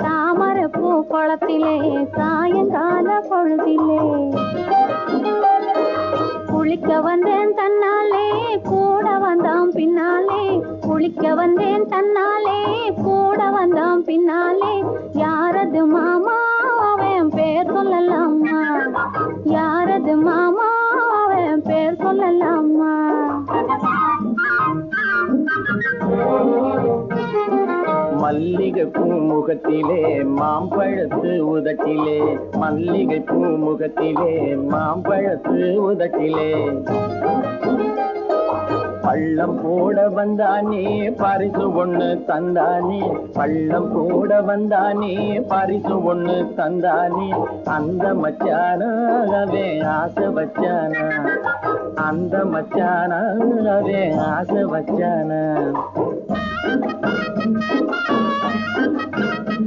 தாமரை பூ குளத்திலே சாயங்கால பொழுதிலே குளிக்க வந்தேன் தன்னாலே கூட வந்தான் பின்னாலே குளிக்க வந்தேன் தன்னாலே கூட வந்தான் பின்னாலே யாரது மாமா அவன் பேர் சொல்லலாமா யாரது மாமா அவன் பேர் சொல்லலாமா மல்லிகை பூமுகத்திலே மாம்பழத்து உதட்டிலே மல்லிகை பூமுகத்திலே மாம்பழத்து உதட்டிலே பள்ளம் போட வந்தானே பரிசு ஒண்ணு தந்தானே பள்ளம் போட வந்தானே பரிசு ஒண்ணு தந்தானே அந்த மச்சானாவே ஆசை வச்சானா அந்த மச்சானாவே ஆசை வச்சானா